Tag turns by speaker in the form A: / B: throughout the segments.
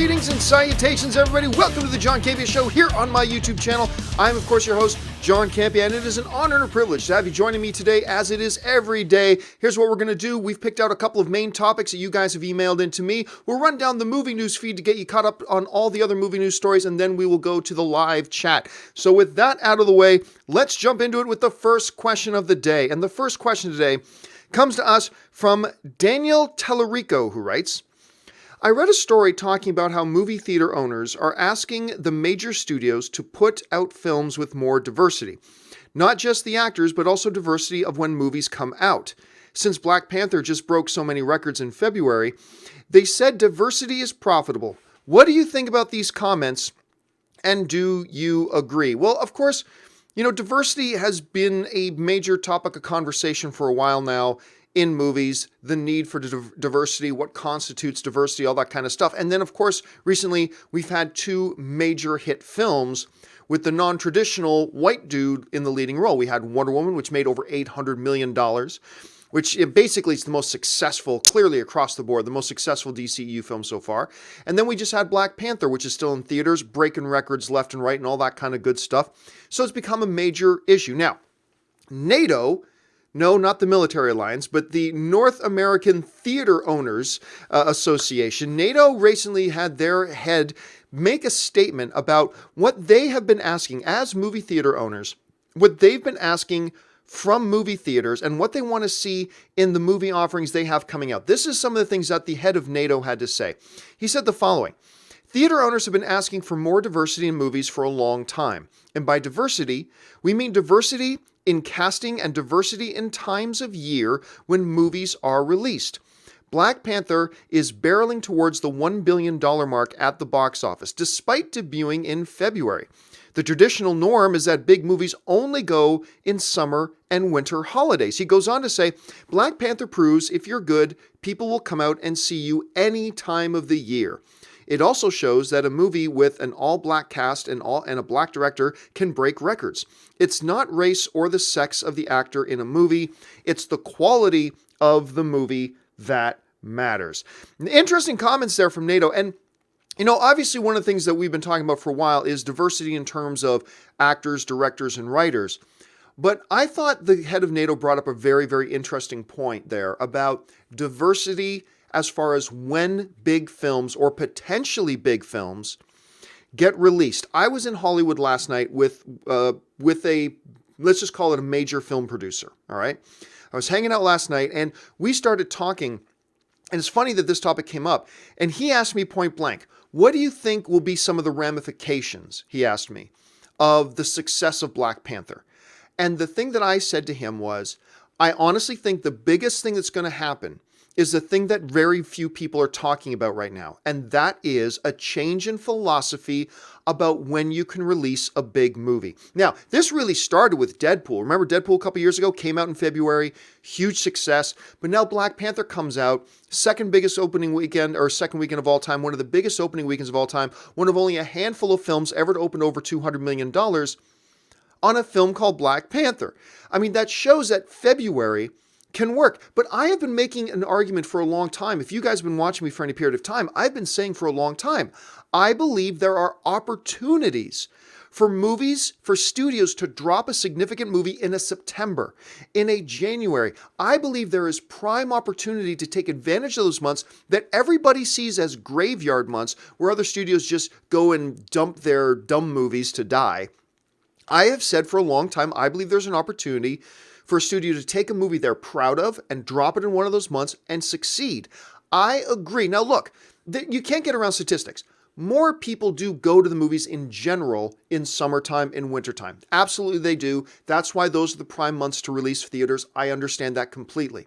A: Greetings and salutations, everybody. Welcome to the John Campea Show here on my YouTube channel. I'm, of course, your host, John Campea, and it is an honor and a privilege to have you joining me today, as it is every day. Here's what we're going to do. We've picked out a couple of main topics that you guys have emailed into me. We'll run down the movie news feed to get you caught up on all the other movie news stories, and then we will go to the live chat. So with that out of the way, let's jump into it with the first question of the day. And the first question today comes to us from Daniel Tallerico, who writes, I read a story talking about how movie theater owners are asking the major studios to put out films with more diversity. Not just the actors, but also diversity of when movies come out. Since Black Panther just broke so many records in February, they said diversity is profitable. What do you think about these comments, and do you agree? Well, of course, diversity has been a major topic of conversation for a while now in movies, the need for diversity, what constitutes diversity, all that kind of stuff. And then, of course, recently we've had two major hit films with the non-traditional white dude in the leading role. We had Wonder Woman, which made over $800 million, which basically is the most successful, clearly across the board, the most successful DCEU film so far. And then we just had Black Panther, which is still in theaters, breaking records left and right and all that kind of good stuff. So it's become a major issue. Now, NATO, no, not the military alliance, but the North American Theater Owners Association. NATO recently had their head make a statement about what they have been asking as movie theater owners, what they've been asking from movie theaters, and what they want to see in the movie offerings they have coming out. This is some of the things that the head of NATO had to say. He said the following: theater owners have been asking for more diversity in movies for a long time. And by diversity, we mean diversity in casting and diversity in times of year when movies are released. Black Panther is barreling towards the $1 billion mark at the box office, despite debuting in February. The traditional norm is that big movies only go in summer and winter holidays. He goes on to say, Black Panther proves if you're good, people will come out and see you any time of the year. It also shows that a movie with an all-black cast and a black director can break records. It's not race or the sex of the actor in a movie. It's the quality of the movie that matters. Interesting comments there from NATO. And, obviously one of the things that we've been talking about for a while is diversity in terms of actors, directors, and writers. But I thought the head of NATO brought up a very, very interesting point there about diversity as far as when big films or potentially big films get released. I was in Hollywood last night with a, let's just call it a major film producer, all right? I was hanging out last night and we started talking, and it's funny that this topic came up, and he asked me point blank, what do you think will be some of the ramifications, he asked me, of the success of Black Panther? And the thing that I said to him was, I honestly think the biggest thing that's going to happen is the thing that very few people are talking about right now. And that is a change in philosophy about when you can release a big movie. Now, this really started with Deadpool. Remember Deadpool a couple years ago? Came out in February, huge success. But now Black Panther comes out, second biggest opening weekend, or second weekend of all time, one of the biggest opening weekends of all time, one of only a handful of films ever to open over $200 million on a film called Black Panther. I mean, that shows that February can work. But I have been making an argument for a long time. If you guys have been watching me for any period of time, I've been saying for a long time, I believe there are opportunities for movies, for studios to drop a significant movie in a September, in a January. I believe there is prime opportunity to take advantage of those months that everybody sees as graveyard months, where other studios just go and dump their dumb movies to die. I have said for a long time, I believe there's an opportunity for a studio to take a movie they're proud of and drop it in one of those months and succeed. I agree. Now look, you can't get around statistics. More people do go to the movies in general in summertime and wintertime. Absolutely they do. That's why those are the prime months to release theaters. I understand that completely.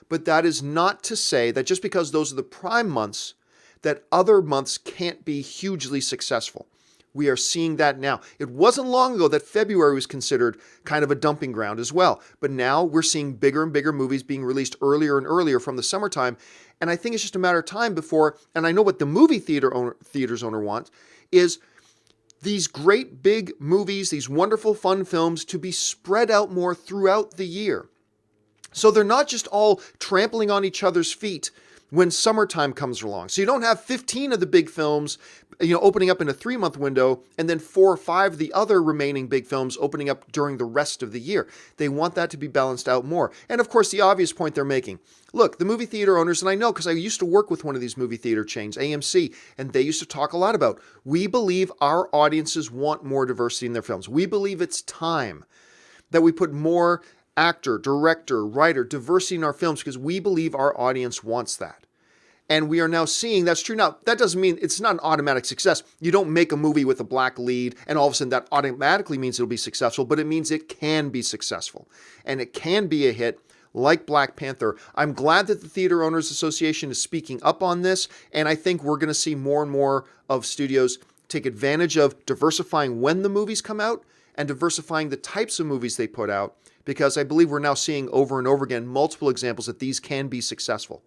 A: But that is not to say that just because those are the prime months, that other months can't be hugely successful. We are seeing that now. It wasn't long ago that February was considered kind of a dumping ground as well. But now we're seeing bigger and bigger movies being released earlier and earlier from the summertime. And I think it's just a matter of time before, and I know what the movie theaters owner wants, is these great big movies, these wonderful fun films to be spread out more throughout the year. So they're not just all trampling on each other's feet when summertime comes along. So you don't have 15 of the big films, opening up in a 3-month window, and then 4 or 5 of the other remaining big films opening up during the rest of the year. They want that to be balanced out more. And of course, the obvious point they're making. Look, the movie theater owners, and I know because I used to work with one of these movie theater chains, AMC, and they used to talk a lot about, we believe our audiences want more diversity in their films. We believe it's time that we put more actor, director, writer, diversity in our films because we believe our audience wants that. And we are now seeing that's true. Now, that doesn't mean it's not an automatic success. You don't make a movie with a black lead and all of a sudden that automatically means it'll be successful, but it means it can be successful. And it can be a hit like Black Panther. I'm glad that the Theater Owners Association is speaking up on this, and I think we're going to see more and more of studios take advantage of diversifying when the movies come out and diversifying the types of movies they put out, because I believe we're now seeing over and over again multiple examples that these can be successful.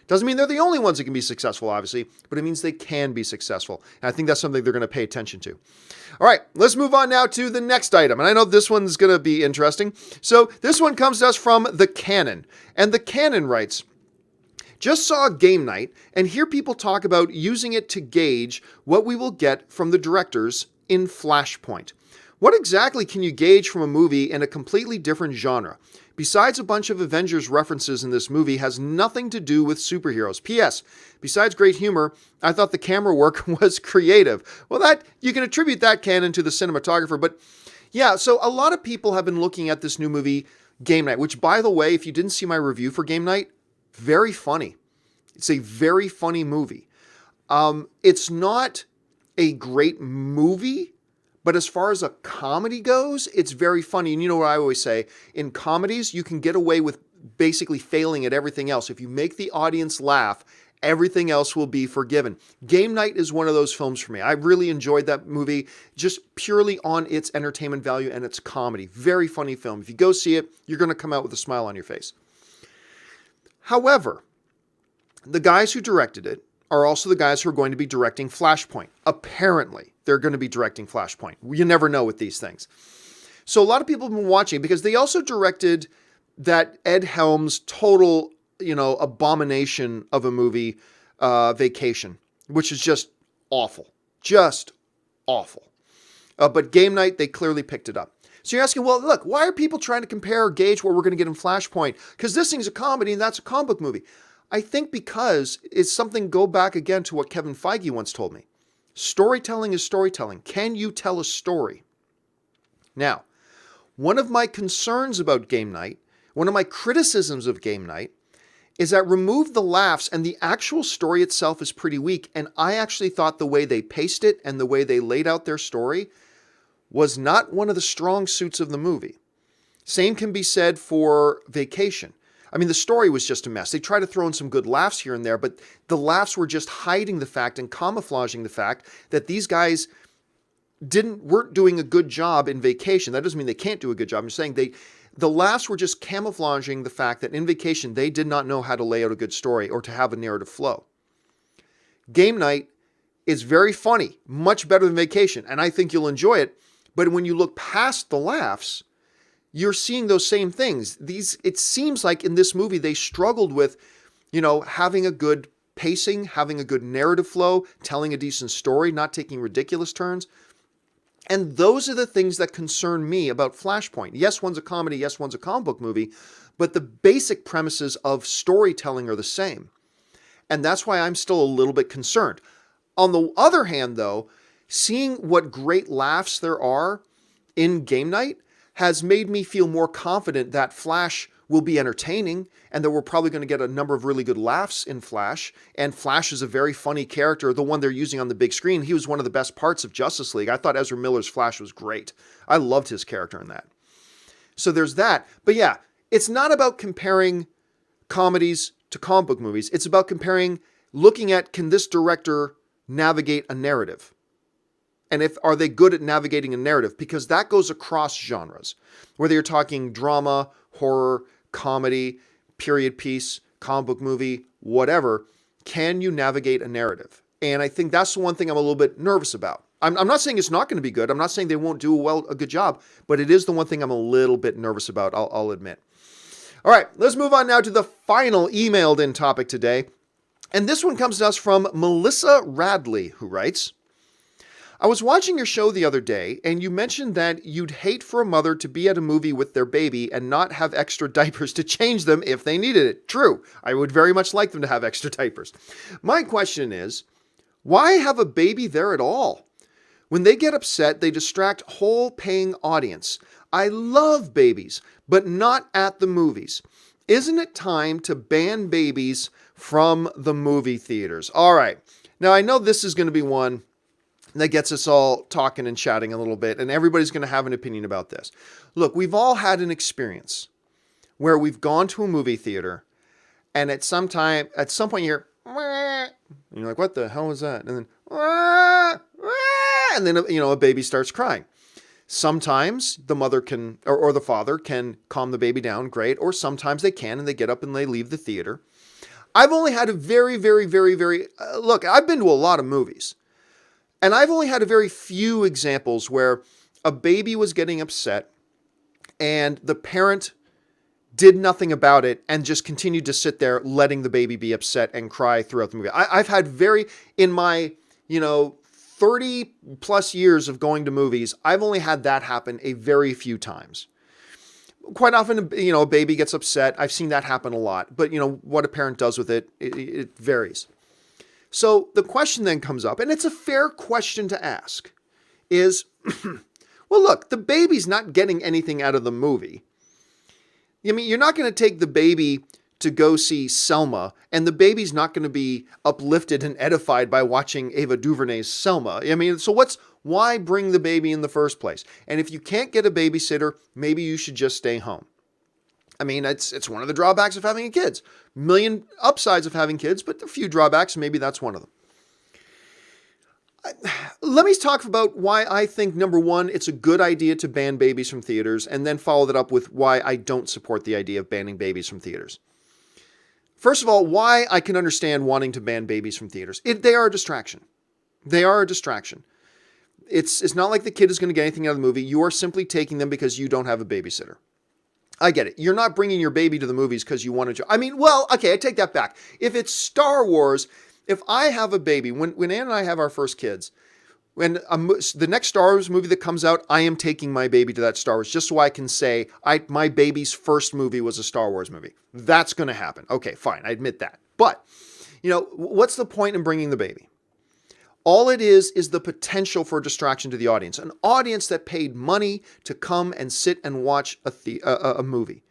A: Doesn't mean they're the only ones that can be successful, obviously, but it means they can be successful. And I think that's something they're going to pay attention to. All right, let's move on now to the next item. And I know this one's going to be interesting. So this one comes to us from the Canon. And the Canon writes, just saw Game Night and hear people talk about using it to gauge what we will get from the directors in Flashpoint. What exactly can you gauge from a movie in a completely different genre? Besides a bunch of Avengers references in this movie, has nothing to do with superheroes. P.S. Besides great humor, I thought the camera work was creative. Well, that you can attribute that canon to the cinematographer, but yeah, so a lot of people have been looking at this new movie, Game Night, which, by the way, if you didn't see my review for Game Night, very funny. It's a very funny movie. It's not a great movie, but as far as a comedy goes, it's very funny. And you know what I always say? In comedies, you can get away with basically failing at everything else. If you make the audience laugh, everything else will be forgiven. Game Night is one of those films for me. I really enjoyed that movie just purely on its entertainment value and its comedy. Very funny film. If you go see it, you're going to come out with a smile on your face. However, the guys who directed it are also the guys who are going to be directing Flashpoint. Apparently, they're going to be directing Flashpoint. You never know with these things. So a lot of people have been watching because they also directed that Ed Helms total, abomination of a movie, Vacation, which is just awful. Just awful. But Game Night, they clearly picked it up. So you're asking, well, look, why are people trying to compare or gauge what we're going to get in Flashpoint? Because this thing's a comedy and that's a comic book movie. I think because it's something, go back again to what Kevin Feige once told me. Storytelling is storytelling. Can you tell a story? Now, one of my concerns about Game Night, one of my criticisms of Game Night, is that remove the laughs and the actual story itself is pretty weak. And I actually thought the way they paced it and the way they laid out their story was not one of the strong suits of the movie. Same can be said for Vacation. I mean, the story was just a mess. They tried to throw in some good laughs here and there, but the laughs were just hiding the fact and camouflaging the fact that these guys weren't doing a good job in Vacation. That doesn't mean they can't do a good job. I'm just saying the laughs were just camouflaging the fact that in Vacation, they did not know how to lay out a good story or to have a narrative flow. Game Night is very funny, much better than Vacation, and I think you'll enjoy it. But when you look past the laughs, you're seeing those same things. It seems like in this movie, they struggled with, having a good pacing, having a good narrative flow, telling a decent story, not taking ridiculous turns. And those are the things that concern me about Flashpoint. Yes, one's a comedy. Yes, one's a comic book movie, but the basic premises of storytelling are the same. And that's why I'm still a little bit concerned. On the other hand, though, seeing what great laughs there are in Game Night has made me feel more confident that Flash will be entertaining and that we're probably going to get a number of really good laughs in Flash. And Flash is a very funny character, the one they're using on the big screen. He was one of the best parts of Justice League. I thought Ezra Miller's Flash was great. I loved his character in that. So there's that. But yeah, it's not about comparing comedies to comic book movies. It's about looking at, can this director navigate a narrative? And are they good at navigating a narrative? Because that goes across genres. Whether you're talking drama, horror, comedy, period piece, comic book movie, whatever, can you navigate a narrative? And I think that's the one thing I'm a little bit nervous about. I'm not saying it's not going to be good. I'm not saying they won't do a good job, but it is the one thing I'm a little bit nervous about, I'll admit. All right, let's move on now to the final emailed in topic today. And this one comes to us from Melissa Radley, who writes, I was watching your show the other day, and you mentioned that you'd hate for a mother to be at a movie with their baby and not have extra diapers to change them if they needed it. True, I would very much like them to have extra diapers. My question is, why have a baby there at all? When they get upset, they distract whole paying audience. I love babies, but not at the movies. Isn't it time to ban babies from the movie theaters? All right. Now, I know this is going to be one that gets us all talking and chatting a little bit, and everybody's going to have an opinion about this. Look, we've all had an experience where we've gone to a movie theater, and at some point you hear, and you're like, what the hell was that? And then, a baby starts crying. Sometimes the mother can, or the father can calm the baby down, great, or sometimes they can, and they get up and they leave the theater. I've only had a very, very, very, very, look, I've been to a lot of movies. And I've only had a very few examples where a baby was getting upset and the parent did nothing about it and just continued to sit there letting the baby be upset and cry throughout the movie. I've had in my, 30 plus years of going to movies, I've only had that happen a very few times. Quite often, a baby gets upset. I've seen that happen a lot. But, what a parent does with it, it varies. So the question then comes up, and it's a fair question to ask, is, well, look, the baby's not getting anything out of the movie. I mean, you're not going to take the baby to go see Selma, and the baby's not going to be uplifted and edified by watching Ava DuVernay's Selma. I mean, so why bring the baby in the first place? And if you can't get a babysitter, maybe you should just stay home. I mean, it's one of the drawbacks of having kids. Million upsides of having kids, but a few drawbacks, maybe that's one of them. Let me talk about why I think, number one, it's a good idea to ban babies from theaters, and then follow that up with why I don't support the idea of banning babies from theaters. First of all, why I can understand wanting to ban babies from theaters. They are a distraction. They are a distraction. It's not like the kid is going to get anything out of the movie. You are simply taking them because you don't have a babysitter. I get it. You're not bringing your baby to the movies because you wanted to. I mean, well, okay, I take that back. If it's Star Wars, if I have a baby, when Ann and I have our first kids, when the next Star Wars movie that comes out, I am taking my baby to that Star Wars just so I can say my baby's first movie was a Star Wars movie. That's going to happen. Okay, fine. I admit that. But, what's the point in bringing the baby? All it is the potential for distraction to the audience. An audience that paid money to come and sit and watch a movie.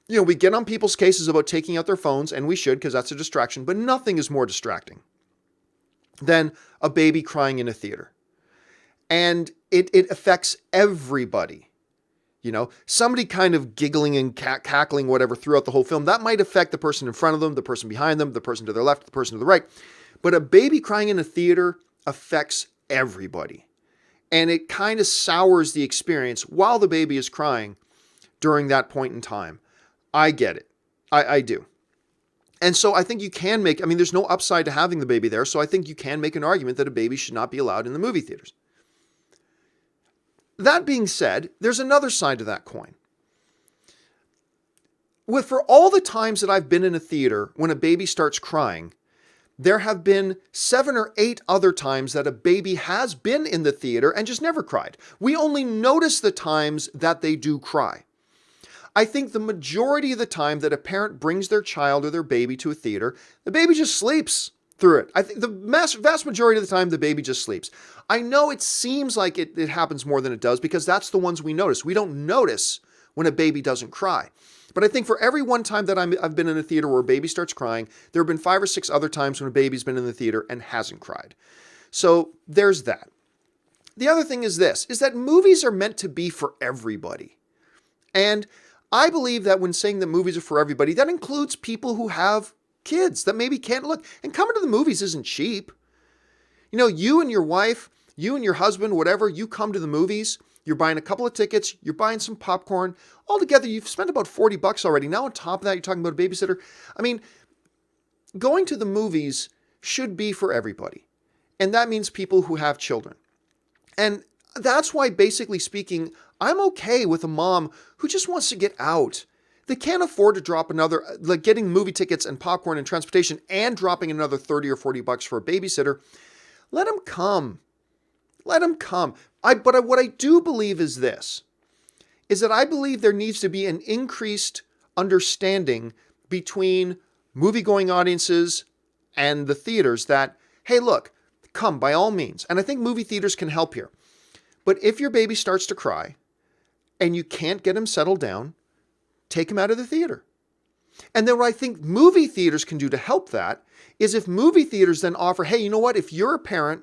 A: We get on people's cases about taking out their phones, and we should because that's a distraction, but nothing is more distracting than a baby crying in a theater. And it affects everybody. Somebody kind of giggling and cackling, whatever, throughout the whole film, that might affect the person in front of them, the person behind them, the person to their left, the person to the right. But a baby crying in a theater affects everybody. And it kind of sours the experience while the baby is crying during that point in time. I get it. I do. And so I think you can there's no upside to having the baby there. So I think you can make an argument that a baby should not be allowed in the movie theaters. That being said, there's another side to that coin. For all the times that I've been in a theater when a baby starts crying, there have been 7 or 8 other times that a baby has been in the theater and just never cried. We only notice the times that they do cry. I think the majority of the time that a parent brings their child or their baby to a theater, the baby just sleeps through it. I think the vast majority of the time, the baby just sleeps. I know it seems like it happens more than it does because that's the ones we notice. We don't notice when a baby doesn't cry. But I think for every one time that I've been in a theater where a baby starts crying, there have been 5 or 6 other times when a baby's been in the theater and hasn't cried. So there's that. The other thing is that movies are meant to be for everybody. And I believe that when saying that movies are for everybody, that includes people who have kids that maybe can't look. And coming to the movies isn't cheap. You and your wife, you and your husband, whatever, you come to the movies, you're buying a couple of tickets, you're buying some popcorn. Altogether, you've spent about $40 already. Now on top of that, you're talking about a babysitter. I mean, going to the movies should be for everybody. And that means people who have children. And that's why, basically speaking, I'm okay with a mom who just wants to get out. they can't afford to drop another, like getting movie tickets and popcorn and transportation and dropping another 30 or 40 bucks for a babysitter. Let them come. Let them come. But what I do believe is this, is that I believe there needs to be an increased understanding between movie-going audiences and the theaters that, hey, look, come by all means. And I think movie theaters can help here. But if your baby starts to cry and you can't get him settled down, take him out of the theater. And then what I think movie theaters can do to help that is if movie theaters then offer, hey, you know what? If you're a parent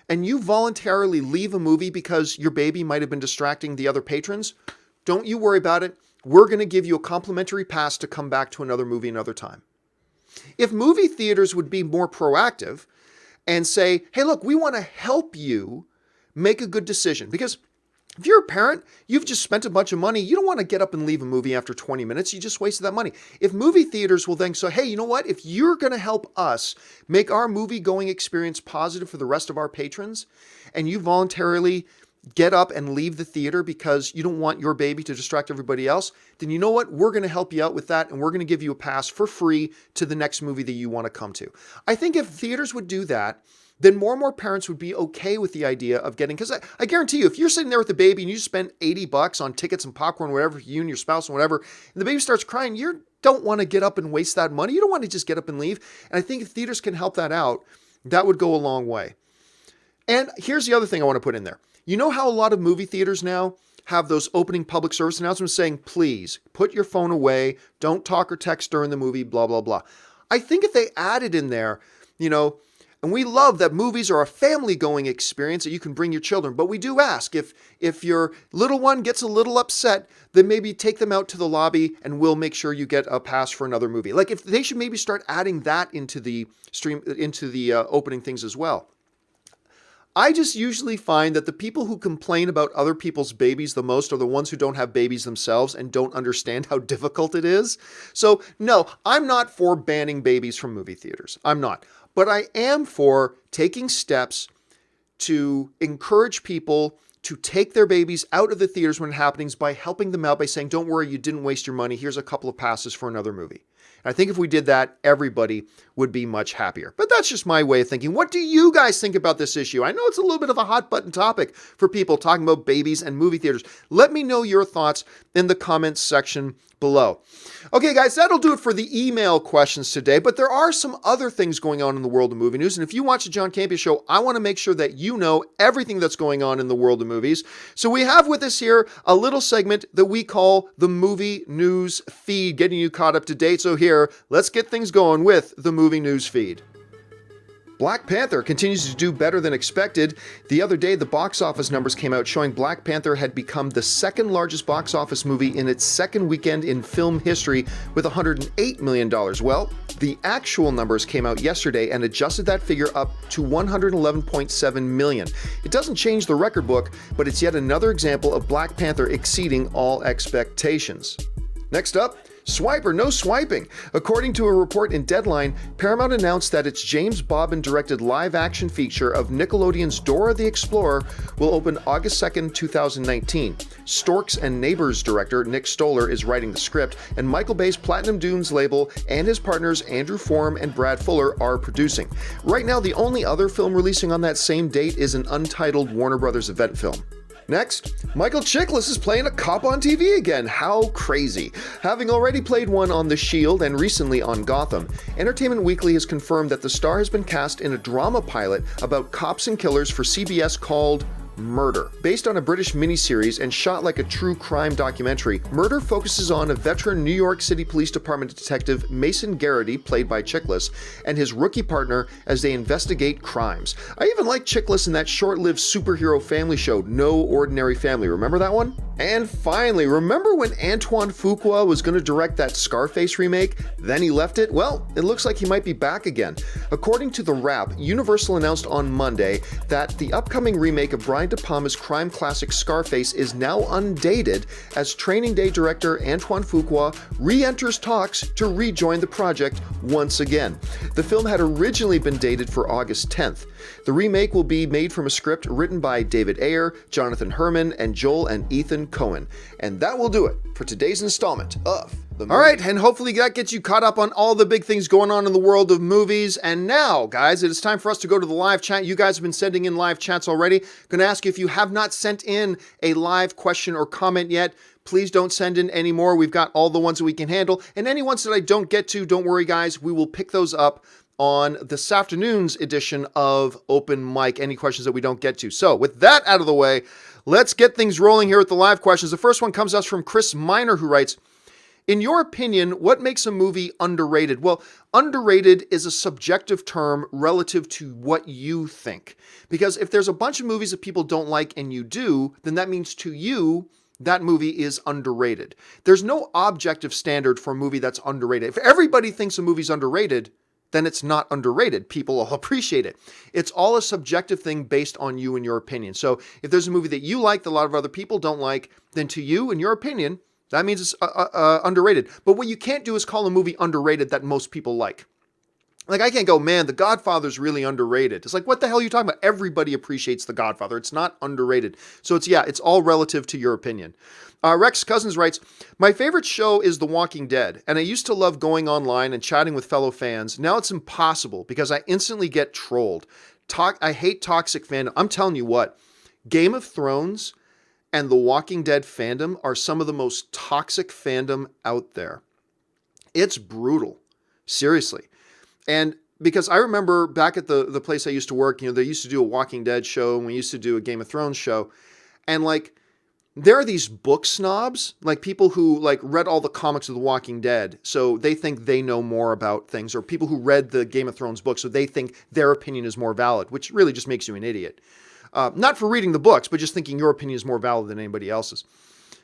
A: and you voluntarily leave a movie because your baby might have been distracting the other patrons, don't you worry about it. We're going to give you a complimentary pass to come back to another movie another time. If movie theaters would be more proactive and say, hey, look, we want to help you make a good decision. Because if you're a parent, you've just spent a bunch of money. You don't want to get up and leave a movie after 20 minutes. You just wasted that money. If movie theaters will then say, hey, you know what? If you're going to help us make our movie-going experience positive for the rest of our patrons, and you voluntarily get up and leave the theater because you don't want your baby to distract everybody else, then you know what? We're going to help you out with that, and we're going to give you a pass for free to the next movie that you want to come to. I think if theaters would do that, then more and more parents would be okay with the idea of getting, because I guarantee you, if you're sitting there with the baby and you spend $80 on tickets and popcorn, whatever, you and your spouse and whatever, and the baby starts crying, you don't want to get up and waste that money. You don't want to just get up and leave. And I think if theaters can help that out, that would go a long way. And here's the other thing I want to put in there. You know how a lot of movie theaters now have those opening public service announcements saying, please put your phone away, don't talk or text during the movie, blah, blah, blah. I think if they added in there, and we love that movies are a family-going experience that you can bring your children. But we do ask, if your little one gets a little upset, then maybe take them out to the lobby and we'll make sure you get a pass for another movie. Like if they should maybe start adding that into the opening things as well. I just usually find that the people who complain about other people's babies the most are the ones who don't have babies themselves and don't understand how difficult it is. So no, I'm not for banning babies from movie theaters. I'm not. But I am for taking steps to encourage people to take their babies out of the theaters when it happens by helping them out by saying, don't worry, you didn't waste your money. Here's a couple of passes for another movie. And I think if we did that, everybody would be much happier. But that's just my way of thinking. What do you guys think about this issue? I know it's a little bit of a hot button topic for people talking about babies and movie theaters. Let me know your thoughts in the comments section below. Okay, guys, that'll do it for the email questions today, but there are some other things going on in the world of movie news, and if you watch the John Campea Show, I want to make sure that you know everything that's going on in the world of movies. So we have with us here a little segment that we call the Movie News Feed, getting you caught up to date. So here, let's get things going with the Movie News Feed. Black Panther continues to do better than expected. The other day, the box office numbers came out showing Black Panther had become the second largest box office movie in its second weekend in film history with $108 million. Well, the actual numbers came out yesterday and adjusted that figure up to $111.7 million. It doesn't change the record book, but it's yet another example of Black Panther exceeding all expectations. Next up, Swipe or no swiping. According to a report in Deadline, Paramount announced that its James Bobbin-directed live-action feature of Nickelodeon's Dora the Explorer will open August 2nd, 2019. Storks and Neighbors director Nick Stoller is writing the script, and Michael Bay's Platinum Dunes label and his partners Andrew Form and Brad Fuller are producing. Right now, the only other film releasing on that same date is an untitled Warner Brothers event film. Next, Michael Chiklis is playing a cop on TV again. How crazy. Having already played one on The Shield and recently on Gotham, Entertainment Weekly has confirmed that the star has been cast in a drama pilot about cops and killers for CBS called Murder. Based on a British miniseries and shot like a true crime documentary, Murder focuses on a veteran New York City Police Department detective Mason Garrity, played by Chiklis, and his rookie partner as they investigate crimes. I even like Chiklis in that short-lived superhero family show, No Ordinary Family. Remember that one? And finally, remember when Antoine Fuqua was going to direct that Scarface remake? Then he left it? Well, it looks like he might be back again. According to The Wrap, Universal announced on Monday that the upcoming remake of Brian De Palma's crime classic Scarface is now undated as Training Day director Antoine Fuqua re-enters talks to rejoin the project once again. The film had originally been dated for August 10th. The remake will be made from a script written by David Ayer, Jonathan Herman, and Joel and Ethan Cohen. And that will do it for today's installment of the All right, and hopefully that gets you caught up on all the big things going on in the world of movies. And now, guys, it is time for us to go to the live chat. You guys have been sending in live chats already. Going to ask you, if you have not sent in a live question or comment yet, please don't send in any more. We've got all the ones that we can handle. And any ones that I don't get to, don't worry, guys. We will pick those up on this afternoon's edition of Open Mic, any questions that we don't get to. So with that out of the way, let's get things rolling here with the live questions. The first one comes to us from Chris Miner, who writes, in your opinion, what makes a movie underrated? Well, underrated is a subjective term relative to what you think. Because if there's a bunch of movies that people don't like and you do, then that means to you, that movie is underrated. There's no objective standard for a movie that's underrated. If everybody thinks a movie's underrated, then it's not underrated. People will appreciate it. It's all a subjective thing based on you and your opinion. So if there's a movie that you like that a lot of other people don't like, then to you and your opinion, that means it's underrated. But what you can't do is call a movie underrated that most people like. Like, I can't go, man, The Godfather's really underrated. It's like, what the hell are you talking about? Everybody appreciates The Godfather. It's not underrated. So it's all relative to your opinion. Rex Cousins writes, my favorite show is The Walking Dead, and I used to love going online and chatting with fellow fans. Now it's impossible because I instantly get trolled. I hate toxic fandom. I'm telling you what, Game of Thrones and The Walking Dead fandom are some of the most toxic fandom out there. It's brutal. Seriously. And because I remember back at the place I used to work, they used to do a Walking Dead show, and we used to do a Game of Thrones show. And there are these book snobs, people who read all the comics of The Walking Dead. So they think they know more about things, or people who read the Game of Thrones books. So they think their opinion is more valid, which really just makes you an idiot. Not for reading the books, but just thinking your opinion is more valid than anybody else's.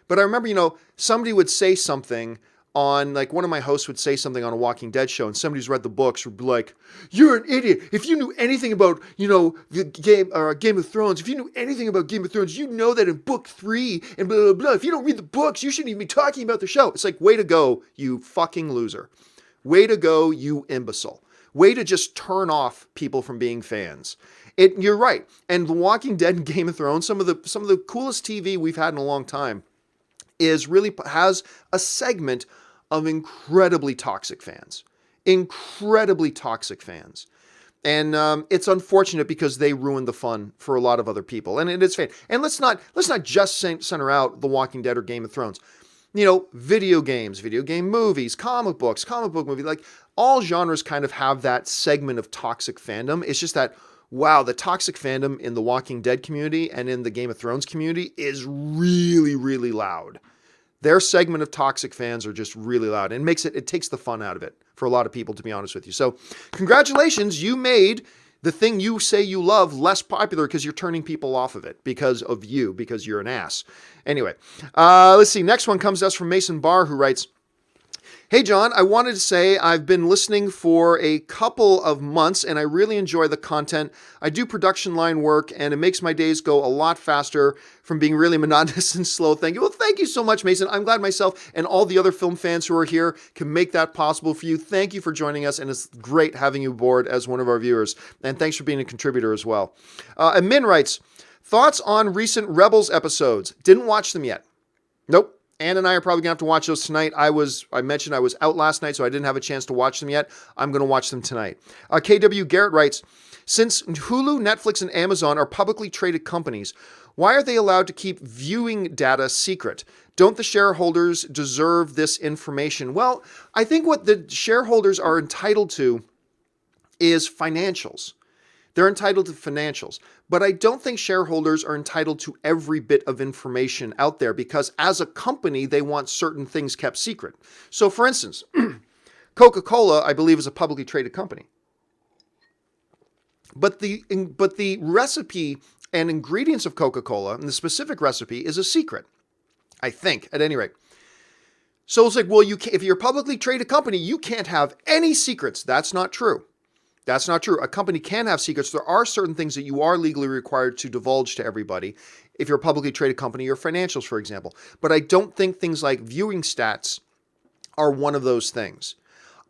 A: But I remember, somebody would say something on, one of my hosts would say something on a Walking Dead show, and somebody who's read the books would be like, you're an idiot. If you knew anything about, the Game of Thrones, if you knew anything about Game of Thrones, you know that in book 3 and blah, blah, blah. If you don't read the books, you shouldn't even be talking about the show. It's like, way to go, you fucking loser. Way to go, you imbecile. Way to just turn off people from being fans. You're right. And The Walking Dead and Game of Thrones, some of the coolest TV we've had in a long time, has a segment of incredibly toxic fans. Incredibly toxic fans. And it's unfortunate because they ruined the fun for a lot of other people. And it is fine. And let's not just center out The Walking Dead or Game of Thrones. Video games, video game movies, comic book movies, all genres kind of have that segment of toxic fandom. It's just that, wow, the toxic fandom in the Walking Dead community and in the Game of Thrones community is really, really loud. Their segment of toxic fans are just really loud, and it takes the fun out of it for a lot of people, to be honest with you. So congratulations, you made the thing you say you love less popular because you're turning people off of it because you're an ass. Anyway, let's see. Next one comes to us from Mason Barr, who writes, hey, John, I wanted to say I've been listening for a couple of months and I really enjoy the content. I do production line work and it makes my days go a lot faster from being really monotonous and slow. Thank you. Well, thank you so much, Mason. I'm glad myself and all the other film fans who are here can make that possible for you. Thank you for joining us, and it's great having you aboard as one of our viewers. And thanks for being a contributor as well. And Min writes, thoughts on recent Rebels episodes? Didn't watch them yet. Nope. Ann and I are probably going to have to watch those tonight. I mentioned I was out last night, so I didn't have a chance to watch them yet. I'm going to watch them tonight. KW Garrett writes, since Hulu, Netflix, and Amazon are publicly traded companies, why are they allowed to keep viewing data secret? Don't the shareholders deserve this information? Well, I think what the shareholders are entitled to is financials. They're entitled to financials. But I don't think shareholders are entitled to every bit of information out there because as a company, they want certain things kept secret. So for instance, Coca-Cola, I believe, is a publicly traded company. But the recipe and ingredients of Coca-Cola, and the specific recipe, is a secret, I think, at any rate. So it's like, well, if you're a publicly traded company, you can't have any secrets. That's not true. That's not true. A company can have secrets. There are certain things that you are legally required to divulge to everybody if you're a publicly traded company, your financials, for example. But I don't think things like viewing stats are one of those things.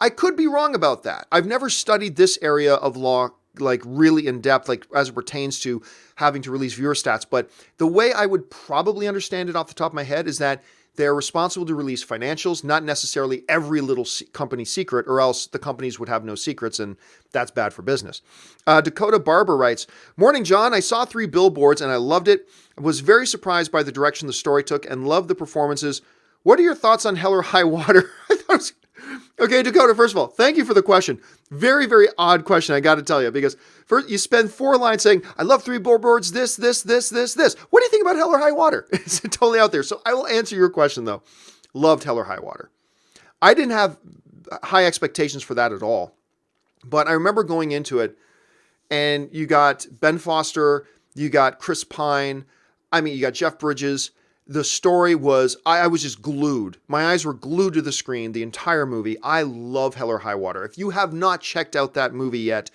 A: I could be wrong about that. I've never studied this area of law like really in depth, like as it pertains to having to release viewer stats. But the way I would probably understand it off the top of my head is that they're responsible to release financials, not necessarily every little company secret, or else the companies would have no secrets, and that's bad for business. Dakota Barber writes, "Morning, John. I saw 3 billboards and I loved it. I was very surprised by the direction the story took and loved the performances. What are your thoughts on Hell or High Water?" Okay, Dakota, first of all, thank you for the question. Very, very odd question, I got to tell you, because first you spend 4 lines saying, I love 3 billboards, this. What do you think about Hell or High Water? It's totally out there. So I will answer your question, though. Loved Hell or High Water. I didn't have high expectations for that at all. But I remember going into it, and you got Ben Foster, you got Chris Pine, you got Jeff Bridges. The story was, I was just glued. My eyes were glued to the screen the entire movie. I love Hell or High Water. If you have not checked out that movie yet,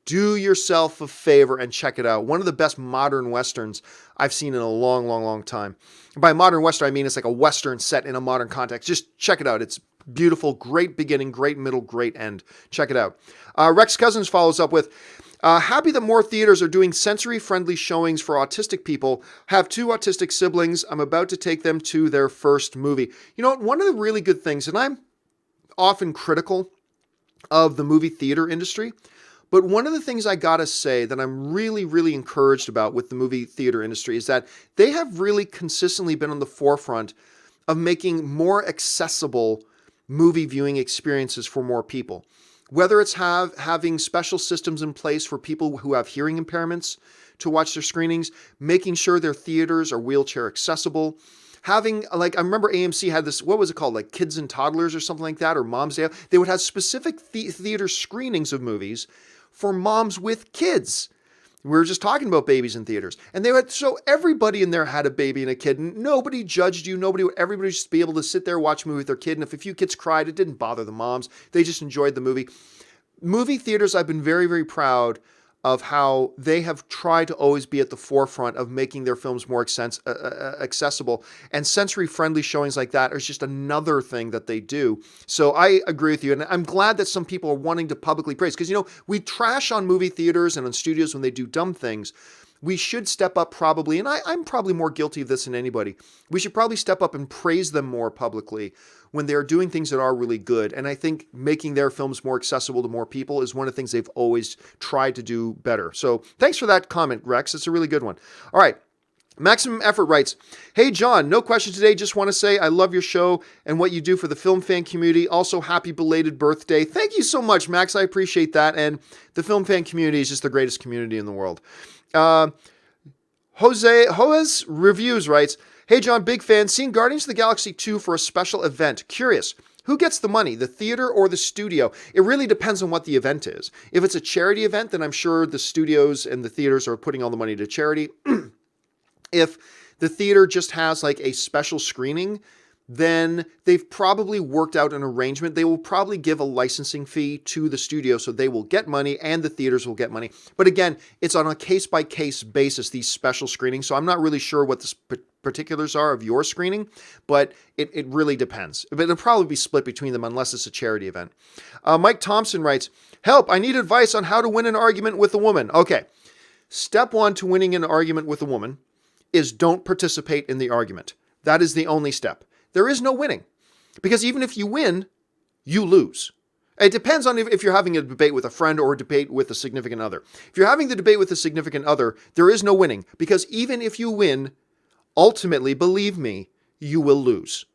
A: do yourself a favor and check it out. One of the best modern Westerns I've seen in a long, long, long time. By modern Western, I mean it's like a Western set in a modern context. Just check it out. It's beautiful, great beginning, great middle, great end. Check it out. Rex Cousins follows up with, happy that more theaters are doing sensory-friendly showings for autistic people. Have 2 autistic siblings. I'm about to take them to their first movie. You know, one of the really good things, and I'm often critical of the movie theater industry, but one of the things I gotta say that I'm really, really encouraged about with the movie theater industry is that they have really consistently been on the forefront of making more accessible movie viewing experiences for more people. Whether it's having special systems in place for people who have hearing impairments to watch their screenings, making sure their theaters are wheelchair accessible, having, like, I remember AMC had this, what was it called, like Kids and Toddlers or something like that, or Mom's Day. They would have specific theater screenings of movies for moms with kids. We were just talking about babies in theaters. And they would show everybody in there had a baby and a kid. And nobody judged you. Everybody would just be able to sit there, watch a movie with their kid. And if a few kids cried, it didn't bother the moms. They just enjoyed the movie. Movie theaters, I've been very, very proud of how they have tried to always be at the forefront of making their films more accessible. And sensory-friendly showings like that is just another thing that they do. So I agree with you. And I'm glad that some people are wanting to publicly praise. Because, you know, we trash on movie theaters and on studios when they do dumb things. We should step up probably, and I'm probably more guilty of this than anybody. We should probably step up and praise them more publicly when they're doing things that are really good. And I think making their films more accessible to more people is one of the things they've always tried to do better. So thanks for that comment, Rex. It's a really good one. All right. Maximum Effort writes, "Hey, John, no question today. Just want to say I love your show and what you do for the film fan community. Also, happy belated birthday." Thank you so much, Max. I appreciate that. And the film fan community is just the greatest community in the world. Hoes Reviews writes, "Hey, John, big fan. Seen Guardians of the Galaxy 2 for a special event. Curious, who gets the money, the theater or the studio? It really depends on what the event is. If it's a charity event, then I'm sure the studios and the theaters are putting all the money to charity. If the theater just has like a special screening, then they've probably worked out an arrangement. They will probably give a licensing fee to the studio, so they will get money and the theaters will get money. But again, it's on a case-by-case basis, these special screenings. So I'm not really sure what the particulars are of your screening, but it really depends. But it'll probably be split between them unless it's a charity event. Mike Thompson writes, "Help, I need advice on how to win an argument with a woman." Okay, step 1 to winning an argument with a woman is don't participate in the argument. That is the only step. There is no winning, because even if you win, you lose. It depends on if you're having a debate with a friend or a debate with a significant other. If you're having the debate with a significant other, there is no winning, because even if you win, ultimately, believe me, you will lose.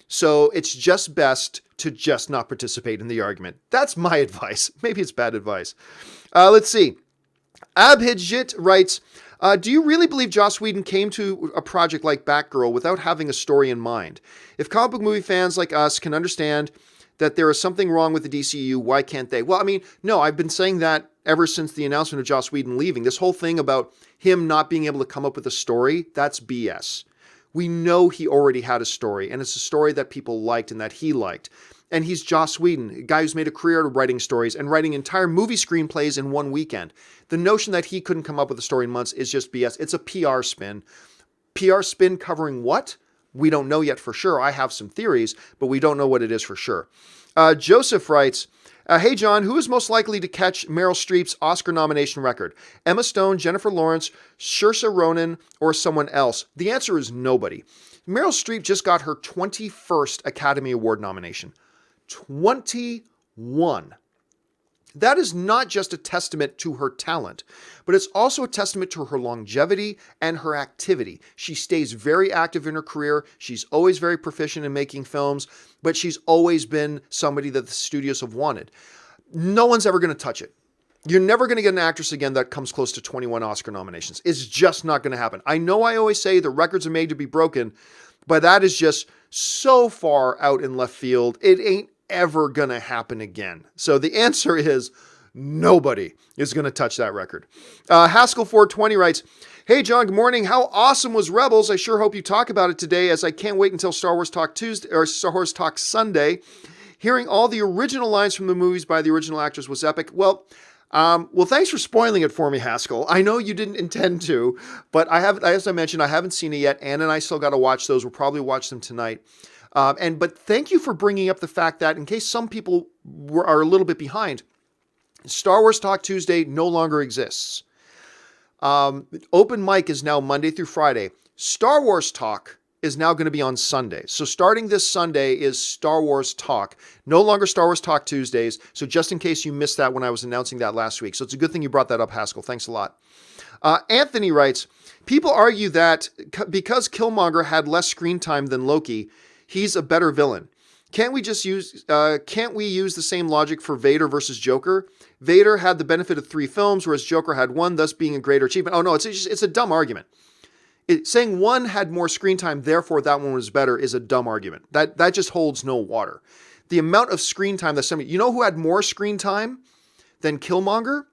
A: So it's just best to just not participate in the argument. That's my advice. Maybe it's bad advice. Let's see. Abhijit writes, "Do you really believe Joss Whedon came to a project like Batgirl without having a story in mind? If comic book movie fans like us can understand that there is something wrong with the DCU, why can't they?" Well, I mean, no, I've been saying that ever since the announcement of Joss Whedon leaving. This whole thing about him not being able to come up with a story, that's BS. We know he already had a story, and it's a story that people liked and that he liked. And he's Joss Whedon, a guy who's made a career out of writing stories and writing entire movie screenplays in one weekend. The notion that he couldn't come up with a story in months is just BS. It's a PR spin. PR spin covering what? We don't know yet for sure. I have some theories, but we don't know what it is for sure. Joseph writes, hey, John, who is most likely to catch Meryl Streep's Oscar nomination record? Emma Stone, Jennifer Lawrence, Saoirse Ronan, or someone else? The answer is nobody. Meryl Streep just got her 21st Academy Award nomination. 21. That is not just a testament to her talent, but it's also a testament to her longevity and her activity. She stays very active in her career. She's always very proficient in making films, but she's always been somebody that the studios have wanted. No one's ever going to touch it. You're never going to get an actress again that comes close to 21 Oscar nominations. It's just not going to happen. I know I always say the records are made to be broken, but that is just so far out in left field. It ain't ever going to happen again. So the answer is nobody is going to touch that record. Haskell420 writes, hey, John, good morning. How awesome was Rebels? I sure hope you talk about it today, as I can't wait until Star Wars Talk Tuesday or Star Wars Talk Sunday. Hearing all the original lines from the movies by the original actors was epic. Well, thanks for spoiling it for me, Haskell. I know you didn't intend to, but as I mentioned, I haven't seen it yet. Ann and I still got to watch those. We'll probably watch them tonight. But thank you for bringing up the fact that in case some people are a little bit behind, Star Wars Talk Tuesday no longer exists. Open mic is now Monday through Friday. Star Wars Talk is now going to be on Sunday. So starting this Sunday is Star Wars Talk. No longer Star Wars Talk Tuesdays. So just in case you missed that when I was announcing that last week. So it's a good thing you brought that up, Haskell. Thanks a lot. Anthony writes, people argue that because Killmonger had less screen time than Loki, he's a better villain. Can't we use the same logic for Vader versus Joker? Vader had the benefit of 3 films, whereas Joker had 1, thus being a greater achievement. Oh no, it's a dumb argument. Saying one had more screen time, therefore that one was better, is a dumb argument. That just holds no water. The amount of screen time that somebody, you know who had more screen time than Killmonger?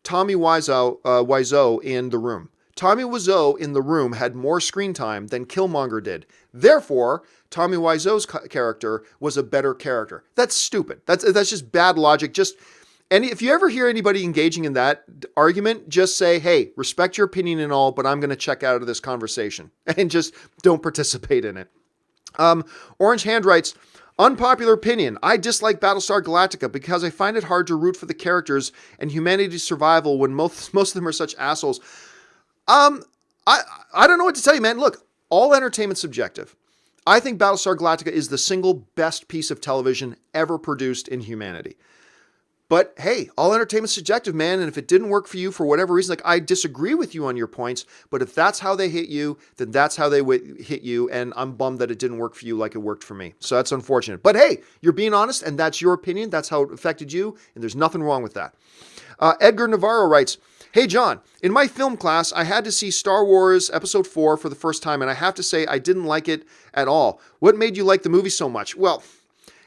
A: Tommy Wiseau in The Room. Tommy Wiseau in The Room had more screen time than Killmonger did. Therefore, Tommy Wiseau's character was a better character. That's stupid. That's just bad logic. If you ever hear anybody engaging in that argument, just say, hey, respect your opinion and all, but I'm going to check out of this conversation and just don't participate in it. Orange Hand writes, unpopular opinion. I dislike Battlestar Galactica because I find it hard to root for the characters and humanity's survival when most of them are such assholes. I don't know what to tell you, man. Look, all entertainment's subjective. I think Battlestar Galactica is the single best piece of television ever produced in humanity. But hey, all entertainment's subjective, man. And if it didn't work for you for whatever reason, like I disagree with you on your points, but if that's how they hit you, then that's how they hit you. And I'm bummed that it didn't work for you like it worked for me. So that's unfortunate. But hey, you're being honest and that's your opinion. That's how it affected you. And there's nothing wrong with that. Edgar Navarro writes, hey, John, in my film class, I had to see Star Wars Episode 4 for the first time, and I have to say I didn't like it at all. What made you like the movie so much? Well,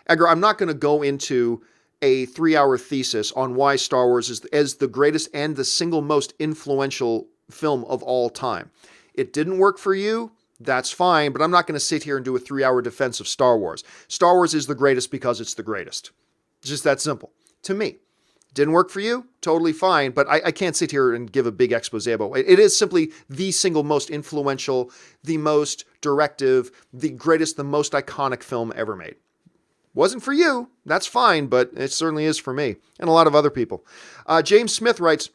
A: Edgar, I'm not going to go into a 3-hour thesis on why Star Wars is the greatest and the single most influential film of all time. It didn't work for you. That's fine, but I'm not going to sit here and do a 3-hour defense of Star Wars. Star Wars is the greatest because it's the greatest. It's just that simple. To me. Didn't work for you? Totally fine, but I can't sit here and give a big expose about it. It is simply the single most influential, the most directive, the greatest, the most iconic film ever made. Wasn't for you, that's fine, but it certainly is for me and a lot of other people. James Smith writes,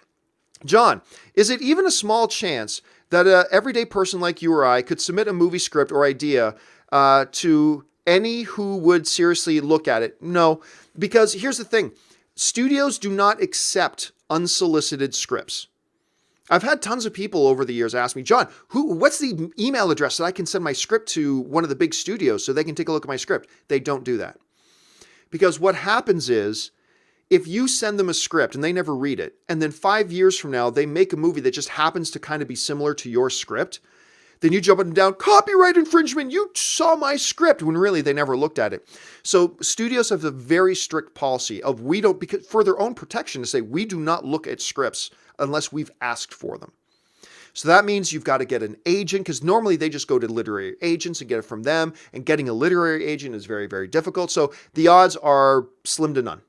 A: John, is it even a small chance that an everyday person like you or I could submit a movie script or idea to any who would seriously look at it? No, because here's the thing. Studios do not accept unsolicited scripts. I've had tons of people over the years ask me, John, what's the email address that I can send my script to one of the big studios so they can take a look at my script? They don't do that. Because what happens is, if you send them a script and they never read it, and then 5 years from now, they make a movie that just happens to kind of be similar to your script, then you jump up and down, copyright infringement, you saw my script, when really they never looked at it. So studios have a very strict policy of because for their own protection, to say we do not look at scripts unless we've asked for them. So that means you've got to get an agent, because normally they just go to literary agents and get it from them, and getting a literary agent is very, very difficult. So the odds are slim to none.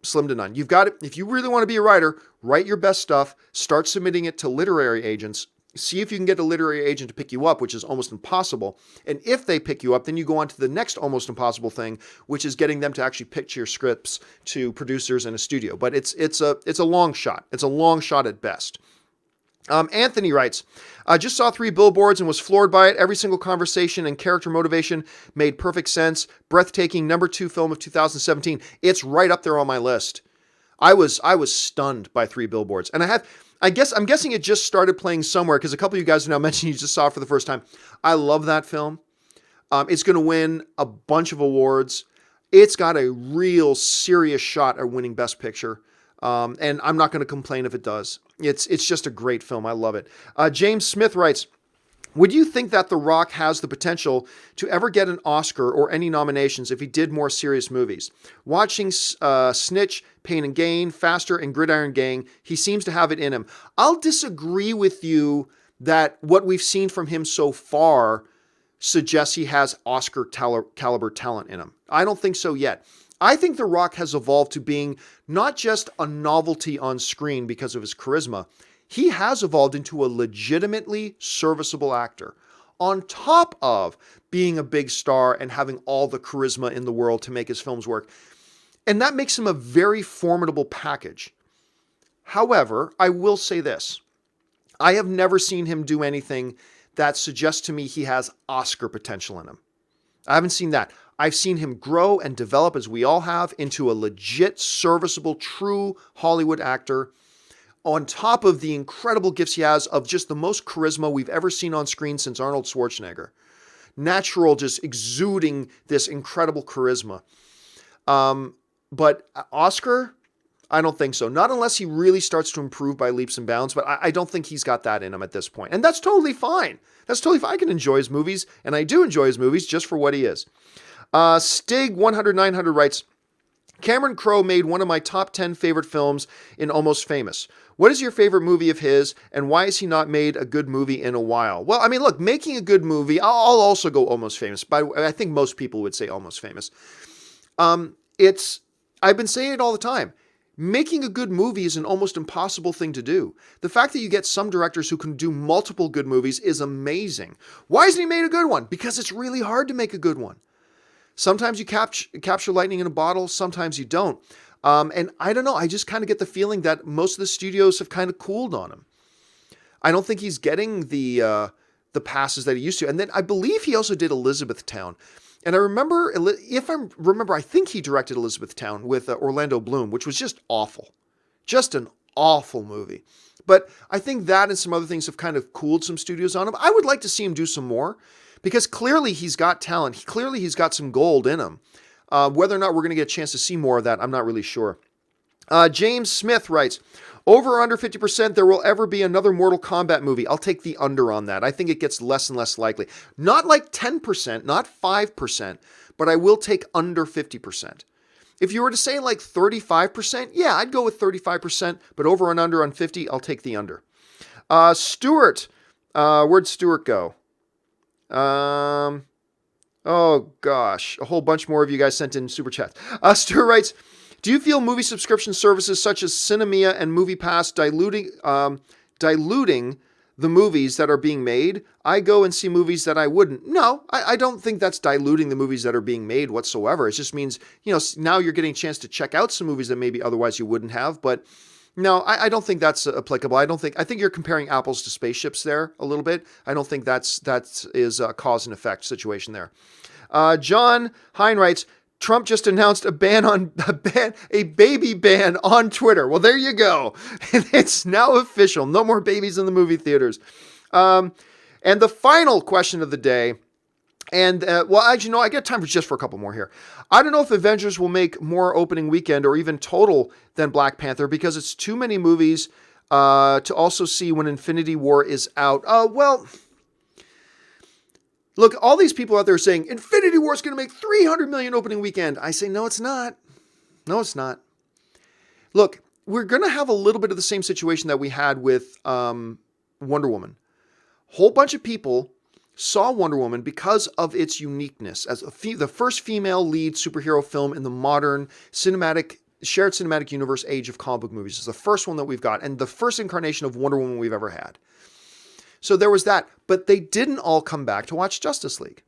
A: Slim to none. You've got it. If you really want to be a writer, write your best stuff, start submitting it to literary agents. see if you can get a literary agent to pick you up, which is almost impossible. And if they pick you up, then you go on to the next almost impossible thing, which is getting them to actually pitch your scripts to producers in a studio. But it's a long shot. It's a long shot at best. Anthony writes, I just saw 3 Billboards and was floored by it. Every single conversation and character motivation made perfect sense. Breathtaking, number 2 film of 2017. It's right up there on my list. I was stunned by 3 Billboards. And I'm guessing it just started playing somewhere because a couple of you guys have now mentioned you just saw it for the first time. I love that film. It's going to win a bunch of awards. It's got a real serious shot at winning Best Picture. And I'm not going to complain if it does. It's just a great film. I love it. James Smith writes, would you think that The Rock has the potential to ever get an Oscar or any nominations if he did more serious movies? Watching Snitch, Pain and Gain, Faster, and Gridiron Gang, he seems to have it in him. I'll disagree with you that what we've seen from him so far suggests he has Oscar caliber talent in him. I don't think so yet. I think The Rock has evolved to being not just a novelty on screen because of his charisma. He has evolved into a legitimately serviceable actor, on top of being a big star and having all the charisma in the world to make his films work. And that makes him a very formidable package. However, I will say this. I have never seen him do anything that suggests to me he has Oscar potential in him. I haven't seen that. I've seen him grow and develop, as we all have, into a legit, serviceable, true Hollywood actor, on top of the incredible gifts he has of just the most charisma we've ever seen on screen since Arnold Schwarzenegger. Natural, just exuding this incredible charisma. But Oscar, I don't think so. Not unless he really starts to improve by leaps and bounds, but I don't think he's got that in him at this point. And that's totally fine. That's totally fine. I can enjoy his movies, and I do enjoy his movies just for what he is. Stig 100-900 writes, Cameron Crowe made one of my top 10 favorite films in Almost Famous. What is your favorite movie of his, and why has he not made a good movie in a while? Well, I mean, look, making a good movie, I'll also go Almost Famous, but I think most people would say Almost Famous. I've been saying it all the time. Making a good movie is an almost impossible thing to do. The fact that you get some directors who can do multiple good movies is amazing. Why hasn't he made a good one? Because it's really hard to make a good one. Sometimes you capture lightning in a bottle, sometimes you don't. And I don't know, I just kind of get the feeling that most of the studios have kind of cooled on him. I don't think he's getting the passes that he used to. And then I believe he also did Elizabethtown. And I remember, I think he directed Elizabethtown with Orlando Bloom, which was just awful. Just an awful movie. But I think that and some other things have kind of cooled some studios on him. I would like to see him do some more, because clearly he's got talent. Clearly he's got some gold in him. Whether or not we're going to get a chance to see more of that, I'm not really sure. James Smith writes, over or under 50% there will ever be another Mortal Kombat movie. I'll take the under on that. I think it gets less and less likely. Not like 10%, not 5%, but I will take under 50%. If you were to say like 35%, yeah, I'd go with 35%, but over and under on 50, I'll take the under. Stuart, where'd Stuart go? Oh gosh, a whole bunch more of you guys sent in super chats. Stuart writes, do you feel movie subscription services such as Cinemia and MoviePass diluting the movies that are being made? I go and see movies that I wouldn't. No, I don't think that's diluting the movies that are being made whatsoever. It just means, now you're getting a chance to check out some movies that maybe otherwise you wouldn't have, but no, I don't think that's applicable. I think you're comparing apples to spaceships there a little bit. I don't think that is a cause and effect situation there. John Hein writes, Trump just announced a baby ban on Twitter. Well, there you go. It's now official. No more babies in the movie theaters. And the final question of the day, and actually, I get time for a couple more here. I don't know if Avengers will make more opening weekend or even total than Black Panther, because it's too many movies to also see when Infinity War is out. Look, all these people out there saying Infinity War is going to make $300 million opening weekend. I say, no, it's not. No, it's not. Look, we're going to have a little bit of the same situation that we had with Wonder Woman. Whole bunch of people saw Wonder Woman because of its uniqueness as the first female lead superhero film in the modern shared cinematic universe age of comic book movies. It's the first one that we've got, and the first incarnation of Wonder Woman we've ever had. So there was that. But they didn't all come back to watch Justice League.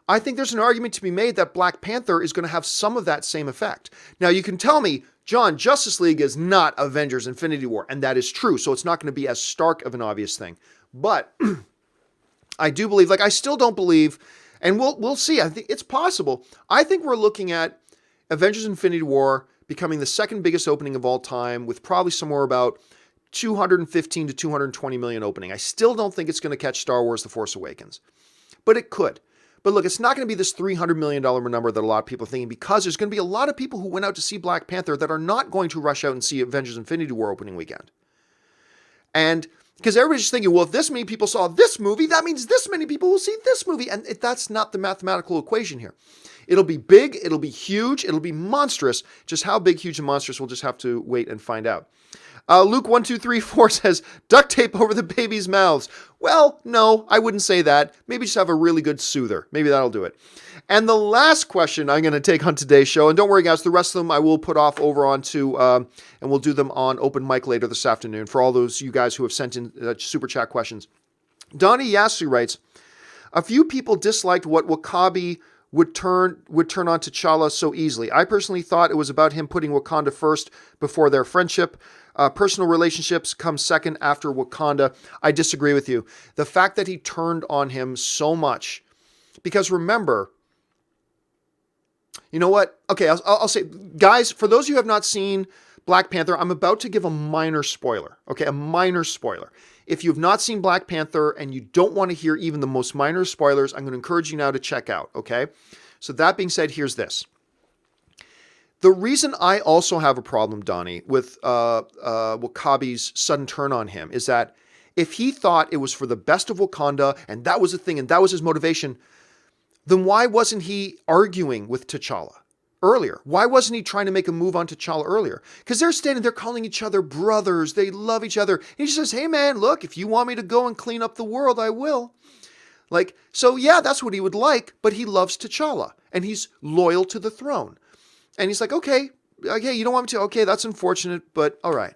A: I think there's an argument to be made that Black Panther is going to have some of that same effect. Now, you can tell me, John, Justice League is not Avengers Infinity War, and that is true, so it's not going to be as stark of an obvious thing. But I do believe, like, I still don't believe, and we'll see. I think it's possible. I think we're looking at Avengers Infinity War becoming the second biggest opening of all time, with probably somewhere about 215 to 220 million opening. I still don't think it's going to catch Star Wars The Force Awakens, but it could. But look, it's not going to be this $300 million number that a lot of people are thinking, because there's going to be a lot of people who went out to see Black Panther that are not going to rush out and see Avengers Infinity War opening weekend. And because everybody's just thinking, well, if this many people saw this movie, that means this many people will see this movie. And that's not the mathematical equation here. It'll be big, it'll be huge, it'll be monstrous. Just how big, huge, and monstrous, we'll just have to wait and find out. Luke1234 says, duct tape over the babies' mouths. Well, no, I wouldn't say that. Maybe just have a really good soother. Maybe that'll do it. And the last question I'm going to take on today's show, and don't worry, guys, the rest of them I will put off over onto, and we'll do them on open mic later this afternoon for all those you guys who have sent in super chat questions. Donnie Yasu writes, a few people disliked what Wakabi would turn on T'Challa so easily. I personally thought it was about him putting Wakanda first before their friendship. Personal relationships come second after Wakanda. I disagree with you. The fact that he turned on him so much, because remember, you know what? Okay, I'll say, guys, for those of you who have not seen Black Panther, I'm about to give a minor spoiler. Okay, a minor spoiler. If you've not seen Black Panther and you don't want to hear even the most minor spoilers, I'm going to encourage you now to check out, okay? So that being said, here's this. The reason I also have a problem, Donnie, with Wakabi's sudden turn on him is that if he thought it was for the best of Wakanda and that was the thing and that was his motivation, then why wasn't he arguing with T'Challa earlier? Why wasn't he trying to make a move on T'Challa earlier? Because they're standing there calling each other brothers. They love each other. And he just says, hey, man, look, if you want me to go and clean up the world, I will. Like, so yeah, that's what he would like, but he loves T'Challa and he's loyal to the throne. And he's like, okay, you don't want me to? Okay, that's unfortunate, but all right.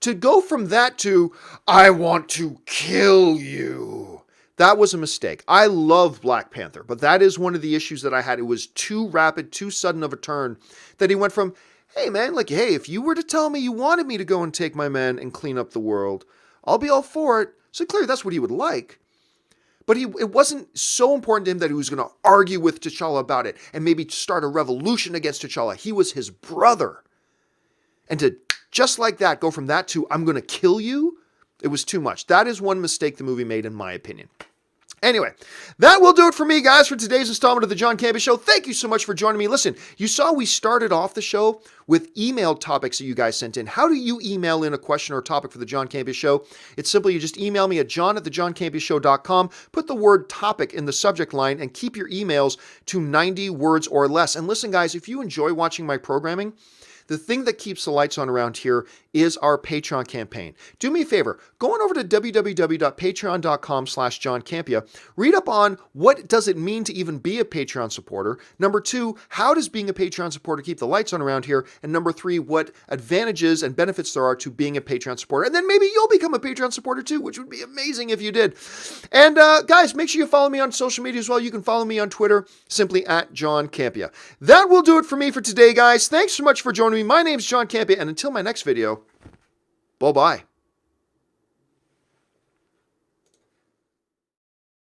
A: To go from that to, I want to kill you, that was a mistake. I love Black Panther, but that is one of the issues that I had. It was too rapid, too sudden of a turn that he went from, hey, man, like, hey, if you were to tell me you wanted me to go and take my men and clean up the world, I'll be all for it. So clearly that's what he would like. But it wasn't so important to him that he was going to argue with T'Challa about it and maybe start a revolution against T'Challa. He was his brother. And to just like that, go from that to, I'm going to kill you, it was too much. That is one mistake the movie made, in my opinion. Anyway, that will do it for me, guys, for today's installment of the John Campea Show. Thank you so much for joining me. Listen, you saw we started off the show with emailed topics that you guys sent in. How do you email in a question or a topic for the John Campea Show? It's simply you just email me at john@thejohncampeashow.com, put the word topic in the subject line, and keep your emails to 90 words or less. And listen, guys, if you enjoy watching my programming, the thing that keeps the lights on around here is our Patreon campaign. Do me a favor, go on over to www.patreon.com/John Campea. Read up on what does it mean to even be a Patreon supporter. Number 2, how does being a Patreon supporter keep the lights on around here? And number 3, what advantages and benefits there are to being a Patreon supporter. And then maybe you'll become a Patreon supporter too, which would be amazing if you did. And guys, make sure you follow me on social media as well. You can follow me on Twitter, simply at John Campea. That will do it for me for today, guys. Thanks so much for joining me. My name's John Campea, and until my next video, bye-bye.